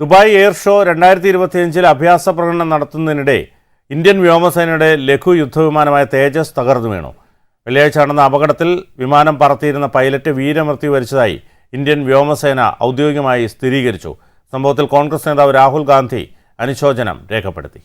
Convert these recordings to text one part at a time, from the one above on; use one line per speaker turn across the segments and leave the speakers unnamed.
Dubai air show 2025 അഭ്യാസ പ്രകടനം നടത്തുന്നതിനിടെ Indian വ്യോമസേനയുടെ ലഘു യുദ്ധവിമാനമായ തേജസ് തകർന്നു വീണു. വെള്ളിയാഴ്ച നടന്ന അപകടത്തിൽ വിമാനം പറത്തിയിരുന്ന പൈലറ്റ് വീരമൃത്യു വരിച്ചതായി ഇന്ത്യൻ വ്യോമസേന ഔദ്യോഗികമായി സ്ഥിരീകരിച്ചു. സംഭവത്തിൽ കോൺഗ്രസ് നേതാവ് രാഹുൽ ഗാന്ധി അനുശോചനം രേഖപ്പെടുത്തി.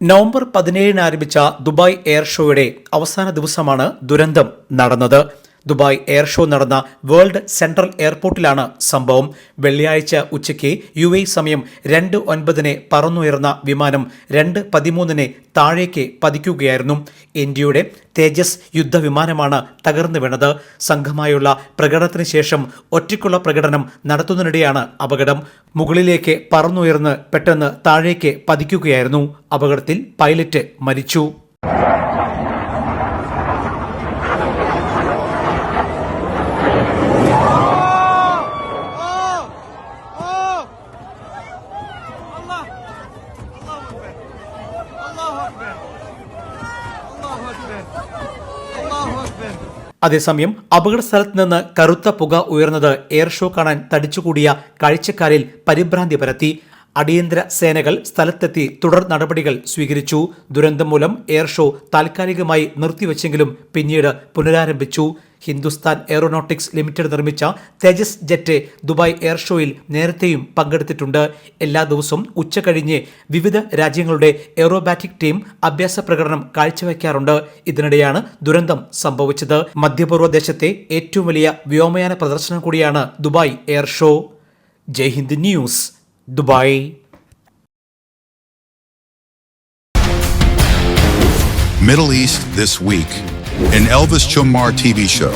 നവംബർ 17 ആരംഭിച്ച ദുബായ് എയർ ഷോയുടെ അവസാന ദിവസമാണ് ദുരന്തം നടന്നത്. ദുബായ് എയർ ഷോ നടന്ന വേൾഡ് സെൻട്രൽ എയർപോർട്ടിലാണ് സംഭവം. വെള്ളിയാഴ്ച ഉച്ചയ്ക്ക് UAE സമയം 2:09 പറന്നുയർന്ന വിമാനം 2:13 താഴേക്ക് പതിക്കുകയായിരുന്നു. ഇന്ത്യയുടെ തേജസ് യുദ്ധവിമാനമാണ് തകർന്നു വീണത്. സംഘമായുള്ള പ്രകടനത്തിന് ശേഷം ഒറ്റയ്ക്കുള്ള പ്രകടനം നടത്തുന്നതിനിടെയാണ് അപകടം. മുകളിലേക്ക് പറന്നുയർന്ന് പെട്ടെന്ന് താഴേക്ക് പതിക്കുകയായിരുന്നു. അപകടത്തിൽ പൈലറ്റ് മരിച്ചു. അതേസമയം അപകട സ്ഥലത്ത് നിന്ന് കറുത്ത പുക ഉയർന്നത് എയർ ഷോ കാണാൻ തടിച്ചുകൂടിയ കാഴ്ചക്കാരിൽ പരിഭ്രാന്തി പരത്തി. അടിയന്തര സേനകൾ സ്ഥലത്തെത്തി തുടർ നടപടികൾ സ്വീകരിച്ചു. ദുരന്തം മൂലം എയർ ഷോ താൽക്കാലികമായി നിർത്തിവെച്ചെങ്കിലും പിന്നീട് പുനരാരംഭിച്ചു. ഹിന്ദുസ്ഥാൻ എയറോനോട്ടിക്സ് ലിമിറ്റഡ് നിർമ്മിച്ച തേജസ് ജെറ്റ് ദുബായ് എയർ ഷോയിൽ നേരത്തെയും പങ്കെടുത്തിട്ടുണ്ട്. എല്ലാ ദിവസവും ഉച്ചകഴിഞ്ഞ് വിവിധ രാജ്യങ്ങളുടെ എയറോബാറ്റിക് ടീം അഭ്യാസ പ്രകടനം കാഴ്ചവെക്കാറുണ്ട്. ഇതിനിടെയാണ് ദുരന്തം സംഭവിച്ചത്. മധ്യപൂർവ്വ ദേശത്തെ ഏറ്റവും വലിയ വ്യോമയാന പ്രദർശനം കൂടിയാണ് Dubai air show. Jai Hind news, Dubai.
Middle East this week. An Elvis Chumar TV show.